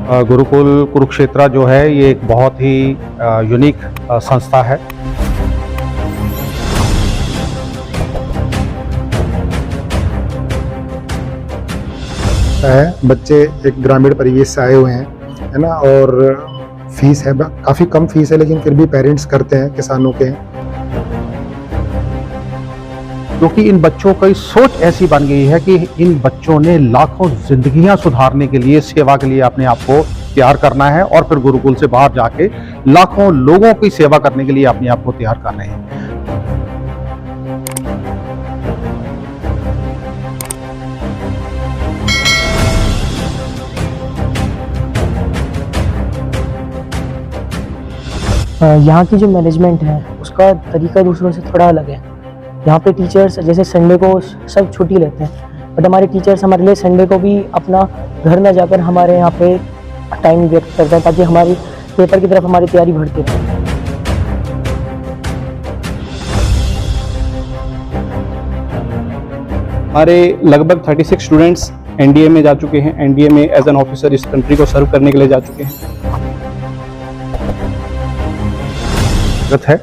गुरुकुल कुरुक्षेत्र जो है ये एक बहुत ही यूनिक संस्था है। बच्चे एक ग्रामीण परिवेश से आए हुए हैं, है ना, और फीस है, काफ़ी कम फीस है, लेकिन फिर भी पेरेंट्स करते हैं, किसानों के। क्योंकि इन बच्चों की सोच ऐसी बन गई है कि इन बच्चों ने लाखों जिंदगियां सुधारने के लिए, सेवा के लिए अपने आप को तैयार करना है और फिर गुरुकुल से बाहर जाके लाखों लोगों की सेवा करने के लिए अपने आप को तैयार कर रहे हैं। यहाँ की जो मैनेजमेंट है उसका तरीका दूसरों से थोड़ा अलग है। यहाँ पे टीचर्स जैसे संडे को सब छुट्टी लेते हैं, बट हमारे टीचर्स हमारे लिए संडे को भी अपना घर न जाकर हमारे यहाँ पे टाइम व्यक्त करते हैं ताकि हमारी पेपर की तरफ हमारी तैयारी बढ़ती रहे। हमारे लगभग 36 स्टूडेंट्स एनडीए में जा चुके हैं। एनडीए में एज एन ऑफिसर इस कंट्री को सर्व करने के लिए जा चुके हैं। है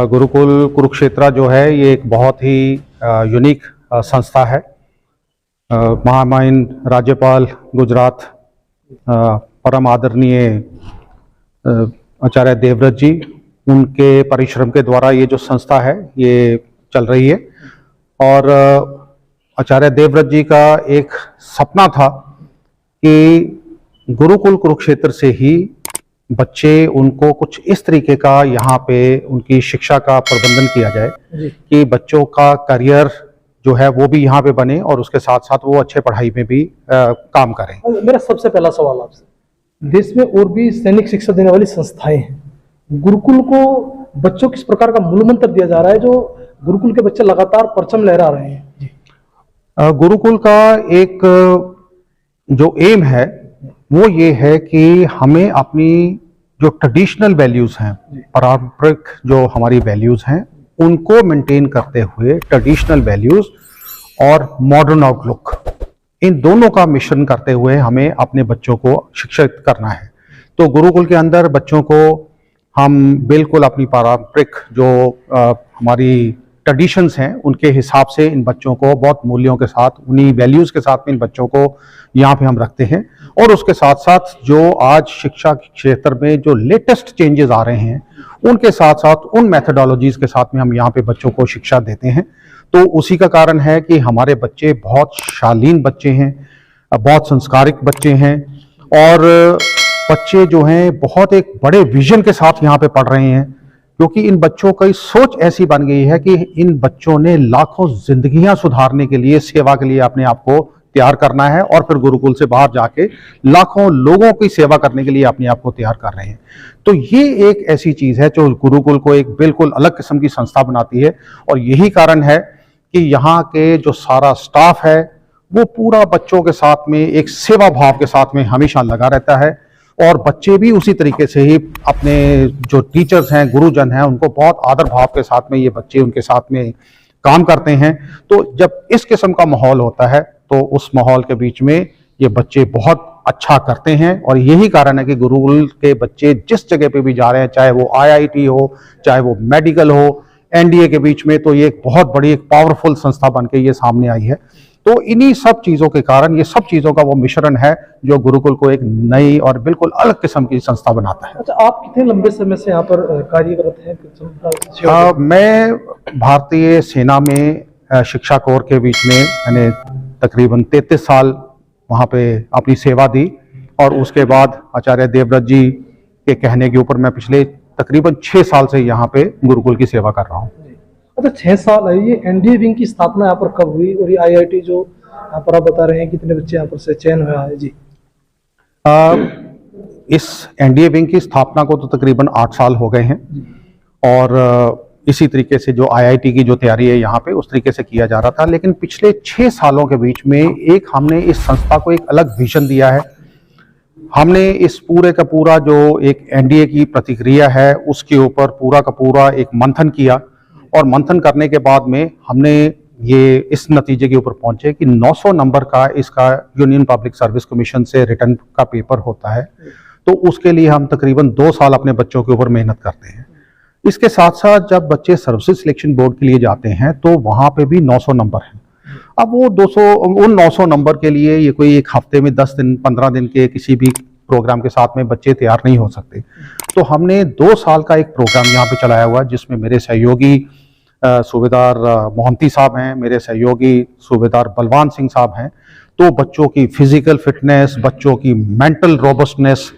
गुरुकुल कुरुक्षेत्र जो है ये एक बहुत ही यूनिक संस्था है। महामहिम राज्यपाल गुजरात परम आदरणीय आचार्य देवव्रत जी, उनके परिश्रम के द्वारा ये जो संस्था है ये चल रही है। और आचार्य देवव्रत जी का एक सपना था कि गुरुकुल कुरुक्षेत्र से ही बच्चे उनको कुछ इस तरीके का यहाँ पे उनकी शिक्षा का प्रबंधन किया जाए कि बच्चों का करियर जो है वो भी यहाँ पे बने और उसके साथ साथ वो अच्छे पढ़ाई में भी काम करें। मेरा सबसे पहला सवाल आपसे, देश में और भी सैनिक शिक्षा देने वाली संस्थाएं हैं, गुरुकुल को बच्चों किस प्रकार का मूल मंत्र दिया जा रहा है जो गुरुकुल के बच्चे लगातार परचम लहरा रहे हैं? गुरुकुल का एक जो एम है वो ये है कि हमें अपनी जो ट्रेडिशनल वैल्यूज हैं, पारंपरिक जो हमारी वैल्यूज हैं, उनको मेंटेन करते हुए ट्रेडिशनल वैल्यूज और मॉडर्न आउटलुक, इन दोनों का मिश्रण करते हुए हमें अपने बच्चों को शिक्षित करना है। तो गुरुकुल के अंदर बच्चों को हम बिल्कुल अपनी पारंपरिक जो हमारी ट्रेडिशंस हैं उनके हिसाब से इन बच्चों को बहुत मूल्यों के साथ, उन्हीं वैल्यूज के साथ में इन बच्चों को यहाँ पे हम रखते हैं। और उसके साथ साथ जो आज शिक्षा के क्षेत्र में जो लेटेस्ट चेंजेस आ रहे हैं उनके साथ साथ उन मेथडोलॉजीज के साथ में हम यहाँ पे बच्चों को शिक्षा देते हैं। तो उसी का कारण है कि हमारे बच्चे बहुत शालीन बच्चे हैं, बहुत संस्कारिक बच्चे हैं और बच्चे जो हैं बहुत एक बड़े विजन के साथ यहाँ पे पढ़ रहे हैं। क्योंकि इन बच्चों की सोच ऐसी बन गई है कि इन बच्चों ने लाखों जिंदगियां सुधारने के लिए, सेवा के लिए अपने आप को तैयार करना है और फिर गुरुकुल से बाहर जाके लाखों लोगों की सेवा करने के लिए अपने आप को तैयार कर रहे हैं। तो ये एक ऐसी चीज है जो गुरुकुल को एक बिल्कुल अलग किस्म की संस्था बनाती है। और यही कारण है कि यहाँ के जो सारा स्टाफ है वो पूरा बच्चों के साथ में एक सेवा भाव के साथ में हमेशा लगा रहता है और बच्चे भी उसी तरीके से ही अपने जो टीचर्स हैं, गुरुजन हैं, उनको बहुत आदर भाव के साथ में ये बच्चे उनके साथ में काम करते हैं। तो जब इस किस्म का माहौल होता है तो उस माहौल के बीच में ये बच्चे बहुत अच्छा करते हैं। और यही कारण है कि गुरुकुल के बच्चे जिस जगह पे भी जा रहे हैं, चाहे वो IIT हो, चाहे वो मेडिकल हो, NDA के बीच में, तो ये एक बहुत बड़ी एक पावरफुल संस्था बन के ये सामने आई है। तो इन्हीं सब चीज़ों के कारण, ये सब चीज़ों का वो मिश्रण है जो गुरुकुल को एक नई और बिल्कुल अलग किस्म की संस्था बनाता है। अच्छा, आप कितने लंबे समय से यहाँ पर कार्यरत हैं? मैं भारतीय सेना में शिक्षा कोर के बीच में मैंने तकरीबन 33 साल वहाँ पे अपनी सेवा दी और उसके बाद आचार्य देवव्रत जी के कहने के ऊपर मैं पिछले तकरीबन 6 साल से यहाँ पे गुरुकुल की सेवा कर रहा हूँ। अच्छा, 6 साल है। ये NDA विंग की स्थापना यहाँ पर कब हुई और ये IIT जो यहाँ पर आप बता रहे हैं कितने बच्चे यहाँ पर से चयन हुआ है? जी, इस NDA विंग की स्थापना को तो तकरीबन 8 साल हो गए हैं और इसी तरीके से जो IIT की जो तैयारी है यहाँ पे उस तरीके से किया जा रहा था। लेकिन पिछले 6 सालों के बीच में एक हमने इस संस्था को एक अलग विजन दिया है। हमने इस पूरे का पूरा जो एक NDA की प्रतिक्रिया है उसके ऊपर पूरा का पूरा एक मंथन किया और मंथन करने के बाद में हमने ये इस नतीजे के ऊपर पहुंचे कि 900 नंबर का इसका यूनियन पब्लिक सर्विस कमीशन से रिटर्न का पेपर होता है, तो उसके लिए हम तकरीबन 2 साल अपने बच्चों के ऊपर मेहनत करते हैं। इसके साथ साथ जब बच्चे सर्विसेज सिलेक्शन बोर्ड के लिए जाते हैं तो वहाँ पे भी 900 नंबर हैं। अब वो 900 नंबर के लिए ये कोई एक हफ्ते में 10 दिन 15 दिन के किसी भी प्रोग्राम के साथ में बच्चे तैयार नहीं हो सकते। तो हमने 2 साल का एक प्रोग्राम यहाँ पे चलाया हुआ, जिसमें मेरे सहयोगी सूबेदार मोहंती साहब हैं, मेरे सहयोगी सूबेदार बलवान सिंह साहब हैं। तो बच्चों की फिजिकल फिटनेस, बच्चों की मेंटल रोबस्टनेस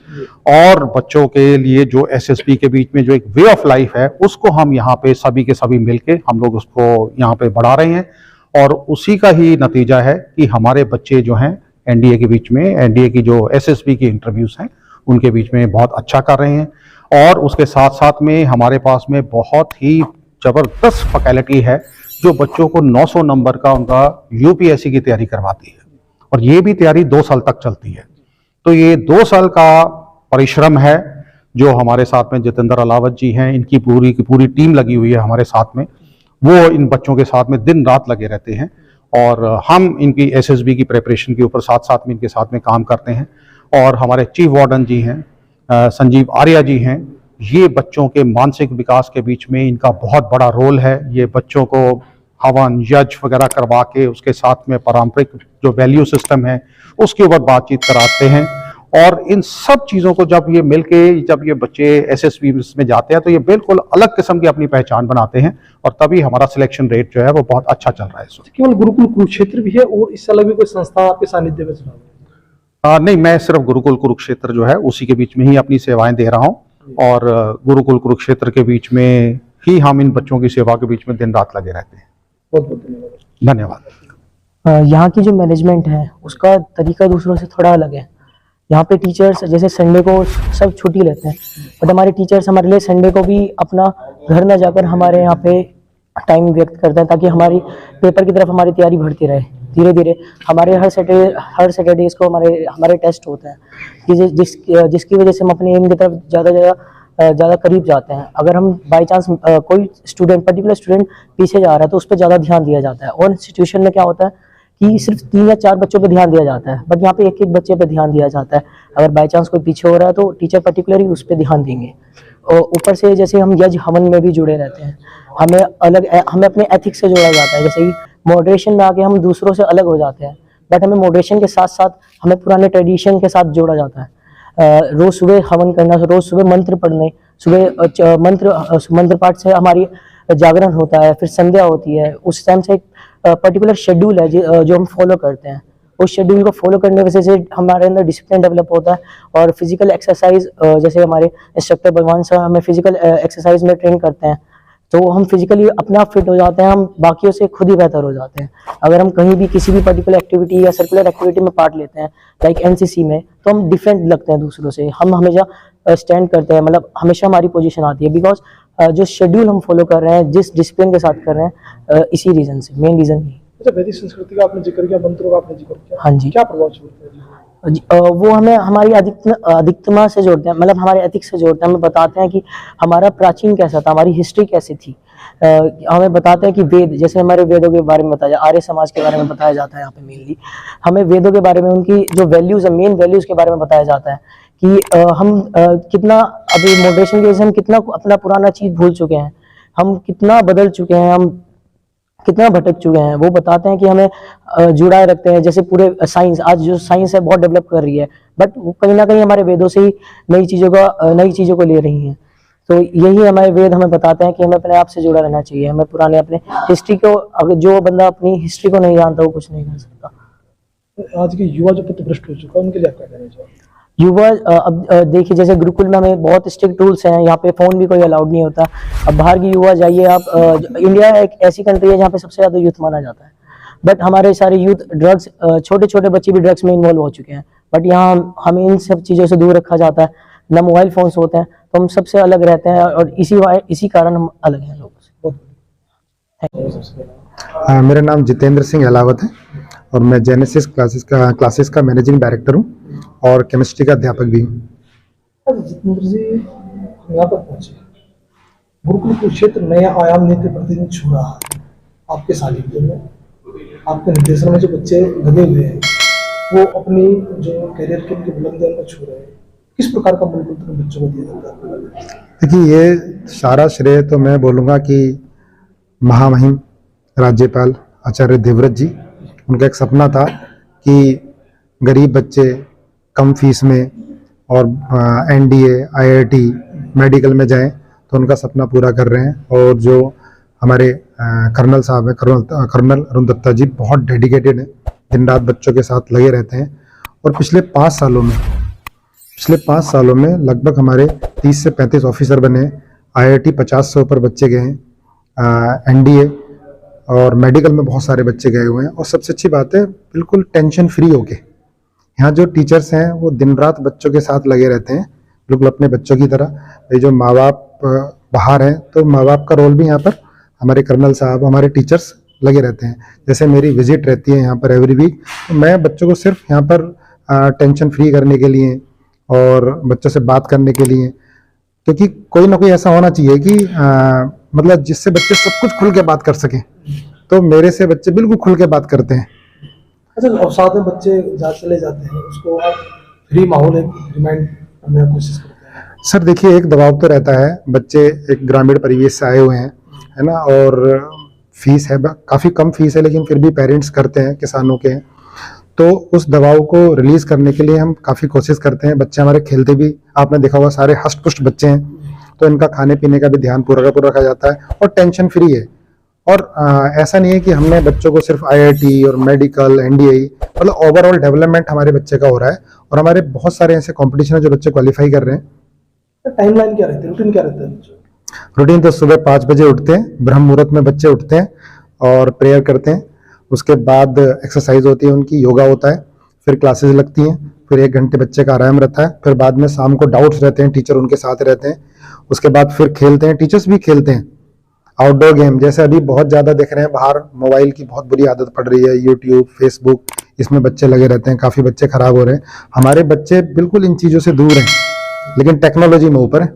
और बच्चों के लिए जो एसएसपी के बीच में जो एक वे ऑफ लाइफ है, उसको हम यहाँ पे सभी के सभी मिलके हम लोग उसको यहाँ पे बढ़ा रहे हैं। और उसी का ही नतीजा है कि हमारे बच्चे जो हैं एनडीए के बीच में, एनडीए की जो एसएसबी की इंटरव्यूज हैं उनके बीच में बहुत अच्छा कर रहे हैं। और उसके साथ साथ में हमारे पास में बहुत ही ज़बरदस्त फैकल्टी है जो बच्चों को 900 नंबर का उनका यूपीएससी की तैयारी करवाती है, और ये भी तैयारी 2 साल तक चलती है। तो ये 2 साल का परिश्रम है जो हमारे साथ में जितेंद्र अलावत जी हैं, इनकी पूरी की पूरी टीम लगी हुई है हमारे साथ में। वो इन बच्चों के साथ में दिन रात लगे रहते हैं और हम इनकी एसएसबी की प्रिपरेशन के ऊपर साथ साथ में इनके साथ में काम करते हैं। और हमारे चीफ वार्डन जी हैं संजीव आर्या जी हैं, ये बच्चों के मानसिक विकास के बीच में इनका बहुत बड़ा रोल है। ये बच्चों को हवन यज्ञ वगैरह करवा के उसके साथ में पारंपरिक जो वैल्यू सिस्टम है उसके ऊपर बातचीत कराते हैं। और इन सब चीज़ों को जब ये मिलके जब ये बच्चे एसएसबी में जाते हैं तो ये बिल्कुल अलग किस्म की अपनी पहचान बनाते हैं, और तभी हमारा सिलेक्शन रेट जो है वो बहुत अच्छा चल रहा है इस वक्त। केवल गुरुकुल कुरुक्षेत्र भी है और इससे अलग भी कोई संस्था आपके सानिध्य में चला रही है? नहीं, मैं सिर्फ गुरुकुल कुरुक्षेत्र जो है उसी के बीच में ही अपनी सेवाएं दे रहा हूँ, और गुरुकुल कुरुक्षेत्र के बीच में ही हम इन बच्चों की सेवा के बीच में दिन रात लगे रहते हैं। बहुत बहुत धन्यवाद। धन्यवाद। यहाँ की जो मैनेजमेंट है उसका तरीका दूसरों से थोड़ा अलग है। यहाँ पे टीचर्स जैसे संडे को सब छुट्टी लेते हैं, बट हमारे टीचर्स हमारे लिए संडे को भी अपना घर ना जाकर हमारे यहाँ पे टाइम व्यक्त करते हैं, ताकि हमारी पेपर की तरफ हमारी तैयारी बढ़ती रहे। धीरे धीरे हमारे हर सैटरडेज को हमारे टेस्ट होते हैं कि जिसकी वजह से हम अपने एम की तरफ ज़्यादा करीब जाते हैं। अगर हम बाई चांस कोई पर्टिकुलर स्टूडेंट पीछे जा रहा है तो उस पर ज़्यादा ध्यान दिया जाता है। और इंस्टीट्यूशन में क्या होता है कि सिर्फ 3 या 4 बच्चों पे ध्यान दिया जाता है, बट यहाँ पे एक बच्चे पे ध्यान दिया जाता है। अगर बाई चांस कोई पीछे हो रहा है तो टीचर पर्टिकुलरली उस पर ध्यान देंगे। और ऊपर से जैसे हम यज्ञ हवन में भी जुड़े रहते हैं, हमें अपने एथिक्स से जोड़ा जाता है। जैसे कि मॉडरेशन में आके हम दूसरों से अलग हो जाते हैं, बट हमें मॉडरेशन के साथ साथ हमें पुराने ट्रेडिशन के साथ जोड़ा जाता है। रोज सुबह हवन करना, रोज सुबह मंत्र पढ़ने, सुबह मंत्र पाठ से हमारी जागरण होता है, फिर संध्या होती है। उस टाइम से एक पर्टिकुलर शेड्यूल है जो हम फॉलो करते हैं। उस शेड्यूल को फॉलो करने की वजह से हमारे अंदर डिसिप्लिन डेवलप होता है। और फिजिकल एक्सरसाइज, जैसे हमारे इंस्ट्रक्टर भगवान साहब हमें फिजिकल एक्सरसाइज में ट्रेन करते हैं, तो हम फिजिकली अपने आप फिट हो जाते हैं, हम बाकियों से खुद ही बेहतर हो जाते हैं। अगर हम कहीं भी किसी भी पर्टिकुलर एक्टिविटी या सर्कुलर एक्टिविटी में पार्ट लेते हैं, लाइक एनसीसी में, तो हम डिफरेंट लगते हैं दूसरों से। हम हमेशा स्टैंड करते हैं, मतलब हमेशा हमारी पोजीशन आती है, बिकॉज जो शेड्यूल हम फॉलो कर रहे हैं, जिस डिसिप्लिन के साथ कर रहे हैं, इसी रीजन से, मेन रीजन नहीं। अच्छा, वैदिक संस्कृति का आपने जिक्र किया, मंत्रों का आपने जिक्र किया, हाँ जी। क्या प्रभाव छोड़ते हैं? वो हमें हमारी अधिकतमा से जोड़ते हैं, मतलब हमारे एथिक्स से जोड़ते हैं। हमें बताते हैं कि हमारा प्राचीन कैसा था, हमारी हिस्ट्री कैसी थी। हमें बताते हैं कि वेद, जैसे हमारे वेदों के बारे में बताया, आर्य समाज के बारे में बताया जाता है यहाँ पे मेनली। हमें वेदों के बारे में, उनकी जो वैल्यूज है, मेन वैल्यूज के बारे में बताया जाता है कि हम कितना अभी मॉडरेशन की वजह से हम कितना अपना पुराना चीज भूल चुके हैं, हम कितना बदल चुके हैं, हम कितना भटक चुके हैं। वो बताते हैं कि हमें जुड़ाए रखते हैं। जैसे पूरे साइंस, आज जो साइंस है बहुत डेवलप कर रही है, बट वो कहीं ना कहीं हमारे वेदों से ही नई चीज़ों को ले रही हैं। तो यही हमारे वेद हमें बताते हैं कि हमें अपने आप से जुड़ा रहना चाहिए। हमें पुराने अपने हिस्ट्री को, अगर जो बंदा अपनी हिस्ट्री को नहीं जानता वो कुछ नहीं कर सकता। आज के युवा जो पथभ्रष्ट हो चुका है, उनके लिए आप क्या कहना चाहोगे? युवा, अब देखिए, जैसे गुरुकुल में हमें बहुत स्ट्रिक्ट रूल्स हैं, यहाँ पे फ़ोन भी कोई अलाउड नहीं होता। अब बाहर की युवा जाइए आप, इंडिया एक ऐसी कंट्री है जहाँ पे सबसे ज़्यादा यूथ माना जाता है, बट हमारे सारे यूथ ड्रग्स, छोटे छोटे बच्चे भी ड्रग्स में इन्वॉल्व हो चुके हैं। बट यहाँ हमें इन सब चीज़ों से दूर रखा जाता है, ना मोबाइल फ़ोन्स होते हैं, तो हम सबसे अलग रहते हैं, और इसी कारण हम अलग हैं लोगों से। मेरा नाम जितेंद्र सिंह अलावत है और मैं जेनेसिस क्लासेस का मैनेजिंग डायरेक्टर हूँ और केमिस्ट्री का अध्यापक भी हूँ। जितेंद्र जी, हम यहाँ पर पहुंचे, गुरुकुल कुरुक्षेत्र नया आयाम लेते प्रतिदिन छू रहा है आपके सानिध्य में। आपके निर्देशन में जो बच्चे लगे हुए हैं वो अपनी जो करियर के उनकी बुलंदियों को छू रहे हैं, किस प्रकार का मूल मंत्र बच्चों को दिया जाता है? देखिए, ये सारा श्रेय तो मैं बोलूँगा कि महामहिम राज्यपाल आचार्य देवव्रत जी, उनका एक सपना था कि गरीब बच्चे कम फीस में और एनडीए, आईआईटी, मेडिकल में जाएं, तो उनका सपना पूरा कर रहे हैं। और जो हमारे कर्नल साहब हैं, कर्नल अरुण दत्ता जी, बहुत डेडिकेटेड हैं, दिन रात बच्चों के साथ लगे रहते हैं। और पिछले 5 सालों में लगभग हमारे 30 से 35 ऑफिसर बने, आईआईटी 50 से ऊपर बच्चे गए हैं, एनडीए और मेडिकल में बहुत सारे बच्चे गए हुए हैं। और सबसे अच्छी बात है, बिल्कुल टेंशन फ्री होके यहाँ जो टीचर्स हैं वो दिन रात बच्चों के साथ लगे रहते हैं, बिल्कुल अपने बच्चों की तरह। ये जो माँ बाप बाहर हैं, तो माँ बाप का रोल भी यहाँ पर हमारे कर्नल साहब, हमारे टीचर्स लगे रहते हैं। जैसे मेरी विजिट रहती है यहाँ पर एवरी वीक, तो मैं बच्चों को सिर्फ यहाँ पर टेंशन फ्री करने के लिए और बच्चों से बात करने के लिए, क्योंकि कोई ना कोई ऐसा होना चाहिए कि मतलब जिससे बच्चे सब कुछ खुल के बात कर सकें। तो मेरे से बच्चे बिल्कुल खुल के बात करते हैं। अच्छा, और साथ में बच्चे जहाँ चले जाते हैं उसको आप फ्री माहौल रिमाइंड करने की कोशिश करते हैं? सर देखिए, एक दबाव तो रहता है, बच्चे एक ग्रामीण परिवेश से आए हुए हैं, है ना, और फीस है, काफ़ी कम फीस है, लेकिन फिर भी पेरेंट्स करते हैं, किसानों के हैं। तो उस दबाव को रिलीज करने के लिए हम काफ़ी कोशिश करते हैं। बच्चे हमारे खेलते भी, आपने देखा होगा, सारे हष्ट पुष्ट बच्चे हैं, तो इनका खाने पीने का भी ध्यान पूरा का पूरा रखा जाता है और टेंशन फ्री है। और ऐसा नहीं है कि हमने बच्चों को सिर्फ आईआईटी और मेडिकल, एनडीए, मतलब ओवरऑल डेवलपमेंट हमारे बच्चे का हो रहा है। और हमारे बहुत सारे ऐसे कंपटीशन है जो बच्चे क्वालिफाई कर रहे हैं। टाइमलाइन क्या रहती है, रूटीन क्या रहता है? रूटीन तो सुबह 5 बजे उठते हैं, ब्रह्म मुहूर्त में बच्चे उठते हैं और प्रेयर करते हैं। उसके बाद एक्सरसाइज होती है उनकी, योगा होता है, फिर क्लासेस लगती हैं, फिर 1 घंटे बच्चे का आराम रहता है। फिर बाद में शाम को डाउट्स रहते हैं, टीचर उनके साथ रहते हैं। उसके बाद फिर खेलते हैं, टीचर्स भी खेलते हैं आउटडोर गेम। जैसे अभी बहुत ज़्यादा देख रहे हैं बाहर, मोबाइल की बहुत बुरी आदत पड़ रही है, यूट्यूब, फेसबुक, इसमें बच्चे लगे रहते हैं, काफ़ी बच्चे खराब हो रहे हैं। हमारे बच्चे बिल्कुल इन चीज़ों से दूर हैं, लेकिन टेक्नोलॉजी में ऊपर है।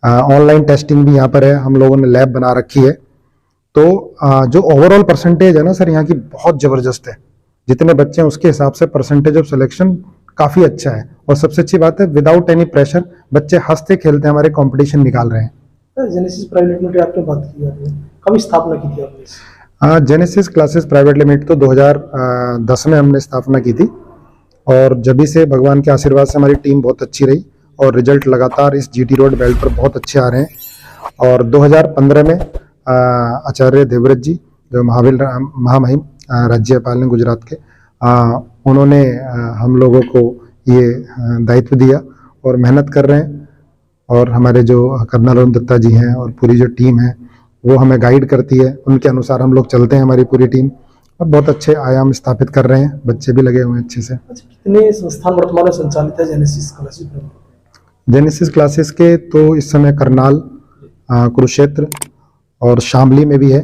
ऑनलाइन टेस्टिंग भी यहाँ पर है, हम लोगों ने लैब बना रखी है। तो जो ओवरऑल परसेंटेज है ना सर, यहाँ की बहुत ज़बरदस्त है। जितने बच्चे हैं उसके हिसाब से परसेंटेज ऑफ सिलेक्शन काफ़ी अच्छा है। और सबसे अच्छी बात है, विदाउट एनी प्रेशर बच्चे हंसते खेलते हमारे कंपटीशन निकाल रहे हैं। जेनेसिस प्राइवेट लिमिटेड आपने बात की है, कब स्थापना की थी आपने? जेनेसिस क्लासेस प्राइवेट लिमिटेड तो 2010 में हमने स्थापना की थी। और जब से भगवान के आशीर्वाद से हमारी टीम बहुत अच्छी रही और रिजल्ट लगातार इस जीटी रोड बेल्ट पर बहुत अच्छे आ रहे हैं। और 2015 में आचार्य देवव्रत जी, जो महामहिम राज्यपाल हैं गुजरात के, उन्होंने हम लोगों को ये दायित्व दिया और मेहनत कर रहे हैं। और हमारे जो कर्नल अरुण दत्ता जी हैं और पूरी जो टीम है वो हमें गाइड करती है, उनके अनुसार हम लोग चलते हैं, हमारी पूरी टीम, और बहुत अच्छे आयाम स्थापित कर रहे हैं। बच्चे भी लगे हुए हैं अच्छे से। अच्छा, कितने संस्थान वर्तमान में संचालित है जेनेसिस क्लासेस में? जेनेसिस क्लासेस के तो इस समय करनाल, कुरुक्षेत्र और शामली में भी है।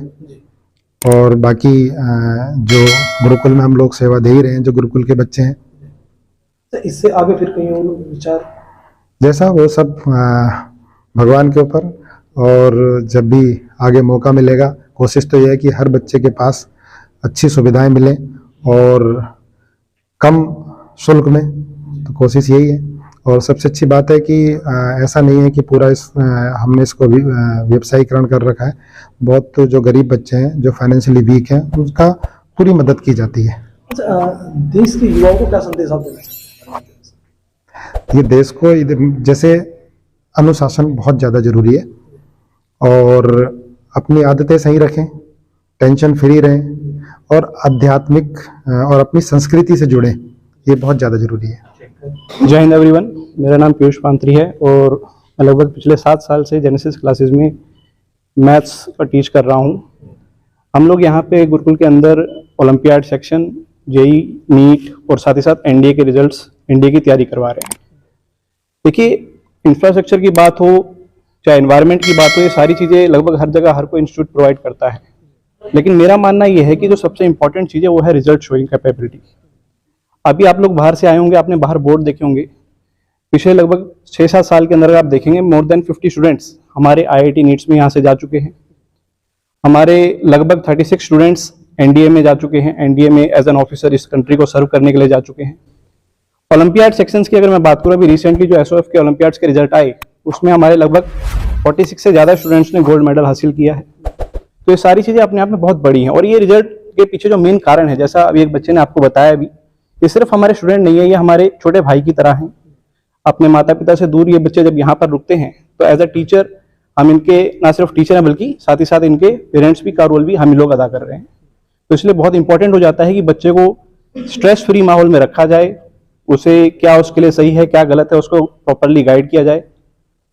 और बाकी जो गुरुकुल में हम लोग सेवा दे ही रहे हैं, जो गुरुकुल के बच्चे हैं। तो इससे आगे फिर कहीं और विचार? जैसा वो सब भगवान के ऊपर, और जब भी आगे मौका मिलेगा, कोशिश तो यह है कि हर बच्चे के पास अच्छी सुविधाएं मिलें और कम शुल्क में, तो कोशिश यही है। और सबसे अच्छी बात है कि ऐसा नहीं है कि पूरा हमने इसको व्यवसायीकरण कर रखा है। बहुत तो जो गरीब बच्चे हैं, जो फाइनेंशियली वीक हैं, उनका पूरी मदद की जाती है। अच्छा, देश के युवाओं को क्या संदेश आप देना चाहते हैं? ये देश को जैसे अनुशासन बहुत ज़्यादा जरूरी है, और अपनी आदतें सही रखें, टेंशन फ्री रहें और आध्यात्मिक और अपनी संस्कृति से जुड़ें, ये बहुत ज़्यादा जरूरी है। जय हिंद एवरीवन, मेरा नाम पीयूष पांत्री है और मैं लगभग पिछले 7 साल से जेनेसिस क्लासेस में मैथ्स का टीच कर रहा हूँ। हम लोग यहाँ पे गुरुकुल के अंदर ओलंपियाड सेक्शन, जेई, नीट और साथ ही साथ एनडीए के रिजल्ट्स, एनडीए की तैयारी करवा रहे हैं। देखिए, इंफ्रास्ट्रक्चर की बात हो चाहे एनवायरनमेंट की बात हो, ये सारी चीज़ें लगभग हर जगह हर कोई इंस्टीट्यूट प्रोवाइड करता है। लेकिन मेरा मानना ये है कि जो सबसे इंपॉर्टेंट चीज़ है वो है रिजल्ट शोइंग कैपेबिलिटी। अभी आप लोग बाहर से आए होंगे, आपने बाहर बोर्ड देखे होंगे, पिछले लगभग 6-7 साल के अंदर आप देखेंगे मोर देन 50 स्टूडेंट्स हमारे आईआईटी नीट्स में यहाँ से जा चुके हैं। हमारे लगभग 36 स्टूडेंट्स एनडीए में जा चुके हैं, एनडीए में एज एन ऑफिसर इस कंट्री को सर्व करने के लिए जा चुके हैं। ओलंपियाड सेक्शंस की अगर मैं बात करूँ, अभी रिसेंटली जो एसओएफ के ओलंपियाड्स के रिजल्ट आए उसमें हमारे लगभग 46 से ज़्यादा स्टूडेंट्स ने गोल्ड मेडल हासिल किया है। तो ये सारी चीज़ें अपने आप में बहुत बड़ी हैं। और ये रिजल्ट के पीछे जो मेन कारण है, जैसा अभी एक बच्चे ने आपको बताया भी, ये सिर्फ हमारे स्टूडेंट नहीं है, ये हमारे छोटे भाई की तरह हैं। अपने माता पिता से दूर ये बच्चे जब यहाँ पर रुकते हैं तो एज अ टीचर हम इनके ना सिर्फ टीचर हैं बल्कि साथ ही साथ इनके पेरेंट्स भी का रोल भी हम लोग अदा कर रहे हैं। तो इसलिए बहुत इंपॉर्टेंट हो जाता है कि बच्चे को स्ट्रेस फ्री माहौल में रखा जाए, उसे क्या उसके लिए सही है क्या गलत है उसको प्रॉपरली गाइड किया जाए।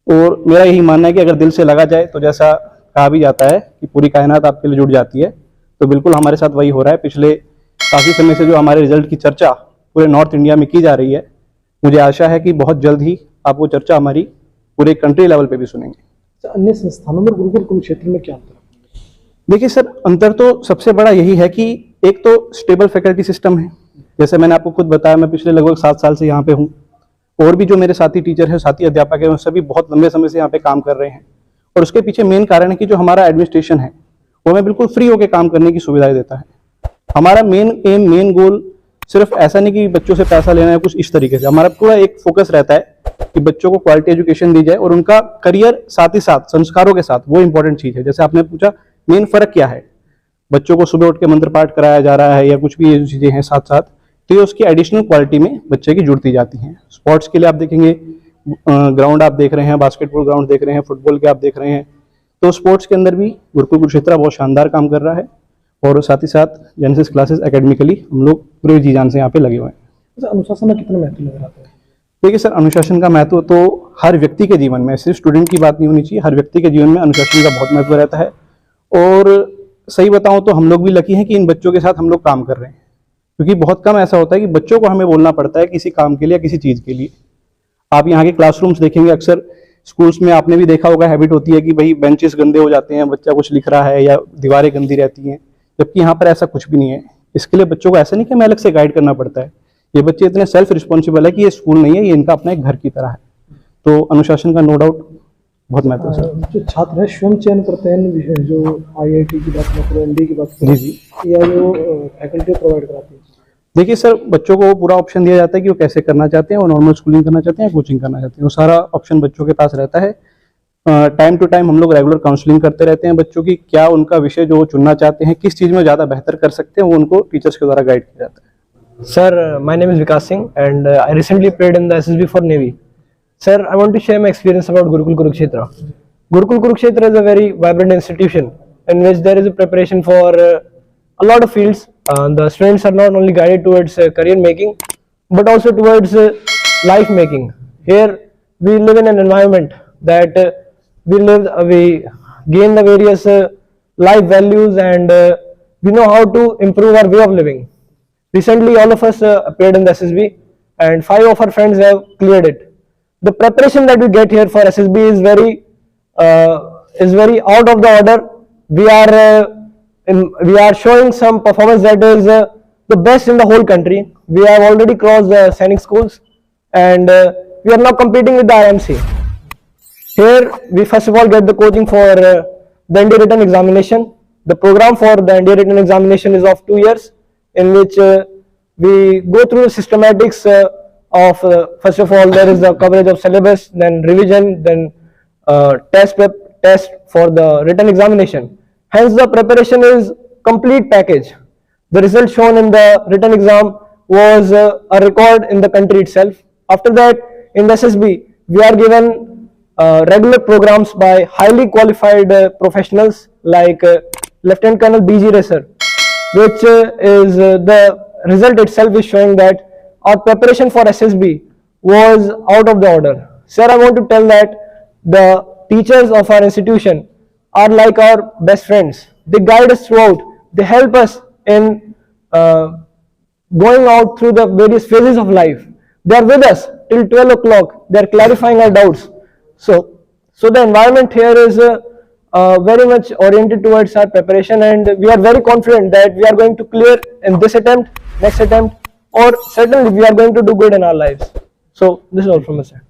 और मेरा यही मानना है कि अगर दिल से लगा जाए तो जैसा कहा भी जाता है कि पूरी कायनात आपके लिए जुट जाती है, तो बिल्कुल हमारे साथ वही हो रहा है। पिछले काफ़ी समय से जो हमारे रिजल्ट की चर्चा पूरे नॉर्थ इंडिया में की जा रही है, मुझे आशा है कि बहुत जल्द ही आप वो चर्चा हमारी पूरे कंट्री लेवल पे भी सुनेंगे। अन्य संस्थानों में गुरुकुल कुरुक्षेत्र में क्या अंतर है? देखिए सर, अंतर तो सबसे बड़ा यही है कि एक तो स्टेबल फैकल्टी सिस्टम है। जैसे मैंने आपको खुद बताया, मैं पिछले लगभग 7 साल से यहाँ पे हूँ, और भी जो मेरे साथी टीचर हैं, साथी अध्यापक हैं, वो सभी बहुत लंबे समय से यहाँ पे काम कर रहे हैं। और उसके पीछे मेन कारण है कि जो हमारा एडमिनिस्ट्रेशन है वो हमें बिल्कुल फ्री होकर काम करने की सुविधाएं देता है। हमारा मेन एम, मेन गोल सिर्फ ऐसा नहीं कि बच्चों से पैसा लेना है, कुछ इस तरीके से। हमारा पूरा एक फोकस रहता है कि बच्चों को क्वालिटी एजुकेशन दी जाए और उनका करियर साथ ही साथ संस्कारों के साथ, वो इंपॉर्टेंट चीज़ है। जैसे आपने पूछा मेन फर्क क्या है, बच्चों को सुबह उठ के मंत्र पाठ कराया जा रहा है या कुछ भी ये चीज़ें हैं साथ साथ, तो ये उसकी एडिशनल क्वालिटी में बच्चे की जुड़ती जाती हैं। स्पोर्ट्स के लिए आप देखेंगे, ग्राउंड आप देख रहे हैं, बास्केटबॉल ग्राउंड देख रहे हैं, फुटबॉल के आप देख रहे हैं, तो स्पोर्ट्स के अंदर भी गुरुकुल कुरुक्षेत्र बहुत शानदार काम कर रहा है। और साथ ही साथ जेनेसिस क्लासेस एकेडमिकली हम लोग पूरे जी जान से यहाँ पे लगे हुए हैं। अच्छा, अनुशासन का कितना महत्व नजर आता है? देखिए सर, अनुशासन का महत्व तो हर व्यक्ति के जीवन में, सिर्फ स्टूडेंट की बात नहीं होनी चाहिए, हर व्यक्ति के जीवन में अनुशासन का बहुत महत्व रहता है। और सही बताऊं तो हम लोग भी लकी हैं कि इन बच्चों के साथ हम लोग काम कर रहे हैं, क्योंकि बहुत कम ऐसा होता है कि बच्चों को हमें बोलना पड़ता है किसी काम के लिए, किसी चीज़ के लिए। आप यहाँ के क्लासरूम्स देखेंगे, अक्सर स्कूल्स में आपने भी देखा होगा, हैबिट होती है कि भाई बेंचेस गंदे हो जाते हैं, बच्चा कुछ लिख रहा है या दीवारें गंदी रहती हैं, जबकि यहाँ पर ऐसा कुछ भी नहीं है। इसके लिए बच्चों को ऐसा नहीं कि हमें अलग से गाइड करना पड़ता है। ये बच्चे इतने सेल्फ रिस्पॉन्सिबल है कि ये स्कूल नहीं है, ये इनका अपना एक घर की तरह है। तो अनुशासन का नो डाउट बहुत महत्व है। जो छात्र है स्वयं चयन करते हैं, जो आईआईटी की बात करें, एनडी की बात करें, जी, या जो फैकल्टी प्रोवाइड कराती है? देखिए सर, बच्चों को पूरा ऑप्शन दिया जाता है कि वो कैसे करना चाहते हैं, वो नॉर्मल स्कूलिंग करना चाहते हैं, कोचिंग करना चाहते हैं, वो सारा ऑप्शन बच्चों के पास रहता है। टाइम टू टाइम हम लोग रेगुलर काउंसलिंग करते रहते हैं बच्चों की, क्या उनका विषय जो चुनना चाहते हैं, किस चीज़ में ज़्यादा बेहतर कर सकते हैं, वो उनको टीचर्स के द्वारा गाइड किया जाता है। Sir, my name is Vikas Singh and I recently appeared in the SSB for Navy. Sir, I want to share my experience about Gurukul Kurukshetra. Gurukul Kurukshetra is a very vibrant institution in which there is a preparation for a lot of fields. The students are not only guided towards career making but also towards life making. Here we live in an environment that we gain the various life values and we know how to improve our way of living. Recently, all of us appeared in the SSB and 5 of our friends have cleared it. The preparation that we get here for SSB is very out of the order. We are showing some performance that is the best in the whole country. We have already crossed the Sainik schools and we are now competing with the IMC. Here, we first of all get the coaching for the NDA written examination. The program for the NDA written examination is of 2 years. In which we go through the systematics of first of all there is the coverage of syllabus, then revision, then test for the written examination. Hence the preparation is complete package. The result shown in the written exam was a record in the country itself. After that, in the SSB we are given regular programs by highly qualified professionals like Lieutenant Colonel BG Racer, which is the result itself is showing that our preparation for SSB was out of the order. Sir, I want to tell that the teachers of our institution are like our best friends. They guide us throughout. They help us in going out through the various phases of life. They are with us till 12 o'clock. They are clarifying our doubts. So the environment here is very much oriented towards our preparation, and we are very confident that we are going to clear in this attempt, next attempt, or certainly we are going to do good in our lives. So this is all from my side.